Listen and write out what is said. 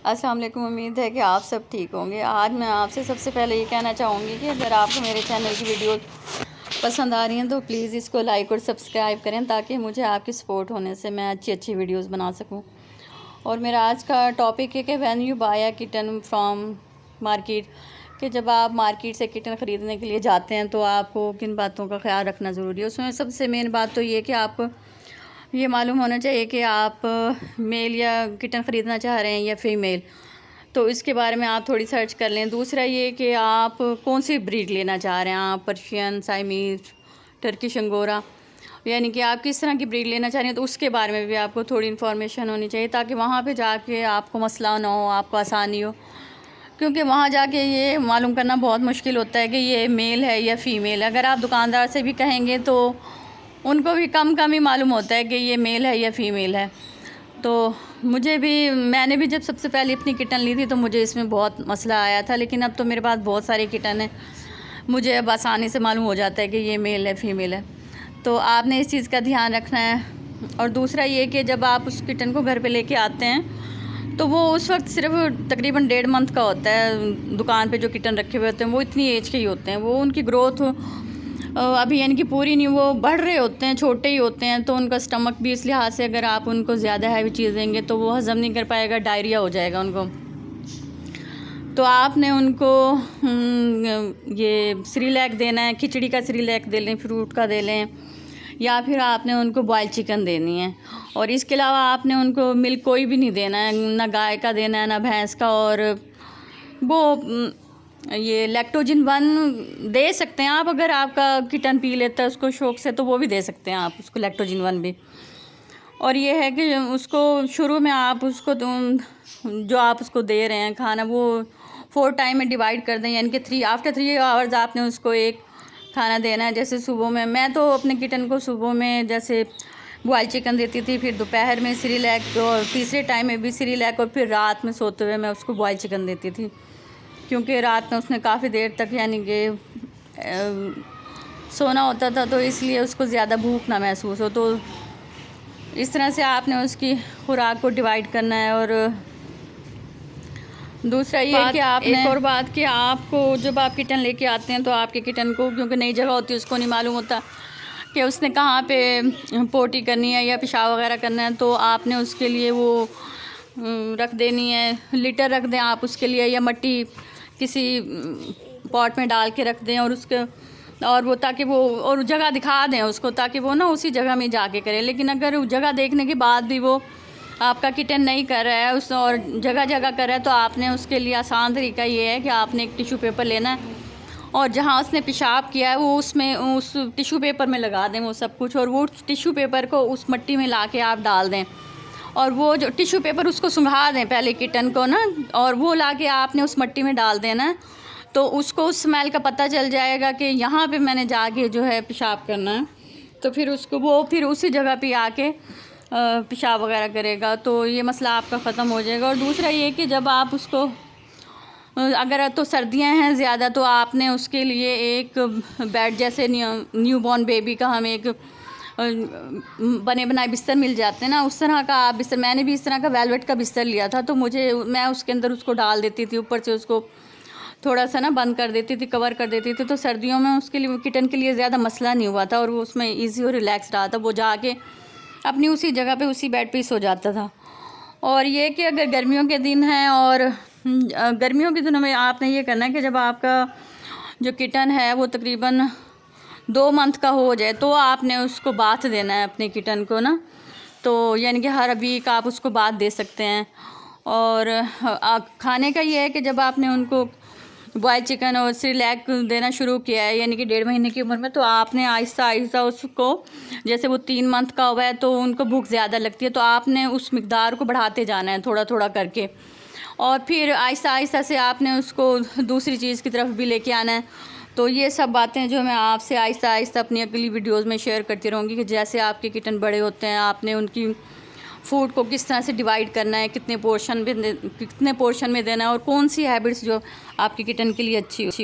अस्सलाम वालेकुम। उम्मीद है कि आप सब ठीक होंगे। आज मैं आपसे सबसे पहले ये कहना चाहूँगी कि अगर आपको मेरे चैनल की वीडियो पसंद आ रही हैं तो प्लीज़ इसको लाइक और सब्सक्राइब करें, ताकि मुझे आपकी सपोर्ट होने से मैं अच्छी अच्छी वीडियोस बना सकूं। और मेरा आज का टॉपिक है कि when you buy a kitten from market, कि जब आप मार्केट से किटन ख़रीदने के लिए जाते हैं तो आपको किन बातों का ख्याल रखना ज़रूरी है। उसमें सबसे मेन बात तो ये कि आपको ये मालूम होना चाहिए कि आप मेल या किटन ख़रीदना चाह रहे हैं या फ़ीमेल, तो इसके बारे में आप थोड़ी सर्च कर लें। दूसरा ये कि आप कौन सी ब्रीड लेना चाह रहे हैं, आप पर्शियन, साइमीज़, टर्किश अंगोरा, यानी कि आप किस तरह की ब्रीड लेना चाह रहे हैं, तो उसके बारे में भी आपको थोड़ी इन्फॉर्मेशन होनी चाहिए, ताकि वहाँ पे जाके आपको मसला ना हो, आपको आसानी हो। क्योंकि वहाँ जाके ये मालूम करना बहुत मुश्किल होता है कि ये मेल है या फ़ीमेल। अगर आप दुकानदार से भी कहेंगे तो उनको भी कम ही मालूम होता है कि ये मेल है या फ़ीमेल है। तो मैंने भी जब सबसे पहले अपनी किटन ली थी तो मुझे इसमें बहुत मसला आया था, लेकिन अब तो मेरे पास बहुत सारे किटन हैं, मुझे अब आसानी से मालूम हो जाता है कि ये मेल है फ़ीमेल है। तो आपने इस चीज़ का ध्यान रखना है। और दूसरा ये कि जब आप उस किटन को घर पे लेके आते हैं तो वो उस वक्त सिर्फ तकरीबन 1.5 मंथ का होता है। दुकान पे जो किटन रखे हुए होते हैं वो इतनी एज के ही होते हैं, वो उनकी ग्रोथ अभी यानी कि पूरी नहीं, वो बढ़ रहे होते हैं, छोटे ही होते हैं। तो उनका स्टमक भी इस लिहाज से, अगर आप उनको ज़्यादा हैवी चीज़ देंगे तो वो हज़म नहीं कर पाएगा, डायरिया हो जाएगा उनको। तो आपने उनको ये सेरेलैक देना है, खिचड़ी का सेरेलैक दे लें, फ्रूट का दे लें, या फिर आपने उनको बॉयल चिकन देनी है। और इसके अलावा आपने उनको मिल्क कोई भी नहीं देना है, ना गाय का देना है ना भैंस का। और वो ये लैक्टोजन 1 दे सकते हैं आप, अगर आपका किटन पी लेता है उसको शौक से तो वो भी दे सकते हैं आप उसको लैक्टोजन 1 भी। और ये है कि उसको शुरू में आप उसको जो आप उसको दे रहे हैं खाना, वो 4 टाइम में डिवाइड कर दें, यानी कि आफ्टर 3 आवर्स आपने उसको एक खाना देना है। जैसे सुबह में, मैं तो अपने किटन को सुबह में जैसे बॉयल चिकन देती थी, फिर दोपहर में सेरेलैक, और तीसरे टाइम में भी सेरेलैक, और फिर रात में सोते हुए मैं उसको बॉयल चिकन देती थी, क्योंकि रात में उसने काफ़ी देर तक यानी कि सोना होता था, तो इसलिए उसको ज़्यादा भूख ना महसूस हो। तो इस तरह से आपने उसकी खुराक को डिवाइड करना है। और दूसरा ये कि आपने एक और बात कि आपको जब आप किटन लेके आते हैं तो आपके किटन को, क्योंकि नई जगह होती है, उसको नहीं मालूम होता कि उसने कहाँ पे पोटी करनी है या पेशाब वगैरह करना है, तो आपने उसके लिए वो रख देनी है, लिटर रख दें आप उसके लिए, या मट्टी किसी पॉट में डाल के रख दें, और वो ताकि वो और जगह दिखा दें उसको, ताकि वो ना उसी जगह में जाके करे। लेकिन अगर जगह देखने के बाद भी वो आपका किटन नहीं कर रहा है उस, और जगह जगह कर रहा है, तो आपने उसके लिए आसान तरीका ये है कि आपने एक टिश्यू पेपर लेना है, और जहाँ उसने पेशाब किया है वो उसमें उस टिश्यू पेपर में लगा दें वो सब कुछ, और वो टिश्यू पेपर को उस मिट्टी में ला के आप डाल दें, और वो जो टिश्यू पेपर उसको सुंघा दें पहले किटन को ना, और वो ला के आपने उस मिट्टी में डाल देना, तो उसको उस स्मेल का पता चल जाएगा कि यहाँ पे मैंने जाके जो है पेशाब करना है। तो फिर उसको वो फिर उसी जगह पे आके पेशाब वगैरह करेगा, तो ये मसला आपका ख़त्म हो जाएगा। और दूसरा ये कि जब आप उसको, अगर तो सर्दियां हैं ज़्यादा, तो आपने उसके लिए एक बेड, जैसे न्यू बॉर्न बेबी का हम एक बने बनाए बिस्तर मिल जाते हैं ना, उस तरह का आप बिस्तर, मैंने भी इस तरह का वेलवेट का बिस्तर लिया था, तो मैं उसके अंदर उसको डाल देती थी, ऊपर से उसको थोड़ा सा ना बंद कर देती थी, कवर कर देती थी, तो सर्दियों में उसके लिए, किटन के लिए ज़्यादा मसला नहीं हुआ था, और वो उसमें ईजी और रिलैक्स रहा था, वो जाके अपनी उसी जगह पे उसी बेड पे सो जाता था। और ये कि अगर गर्मियों के दिन हैं, और गर्मियों के दिनों में आपने ये करना है कि जब आपका जो किटन है वो तकरीबन 2 मंथ का हो जाए, तो आपने उसको बाथ देना है अपने किटन को ना, तो यानी कि हर वीक आप उसको बाथ दे सकते हैं। और खाने का ये है कि जब आपने उनको बॉयल चिकन और सेरेलैक देना शुरू किया है, यानी कि 1.5 महीने की उम्र में, तो आपने आहिस्ता आहिस्ता उसको, जैसे वो 3 मंथ का हुआ है तो उनको भूख ज़्यादा लगती है, तो आपने उस मिकदार को बढ़ाते जाना है थोड़ा थोड़ा करके, और फिर आहिस्ता आहिस्ता से आपने उसको दूसरी चीज़ की तरफ भी लेके आना है। तो ये सब बातें जो मैं आपसे आहिस्ता आहिस्ता अपनी अगली वीडियोस में शेयर करती रहूँगी, कि जैसे आपके किटन बड़े होते हैं आपने उनकी फूड को किस तरह से डिवाइड करना है, कितने पोर्शन में देना है, और कौन सी हैबिट्स जो आपके किटन के लिए अच्छी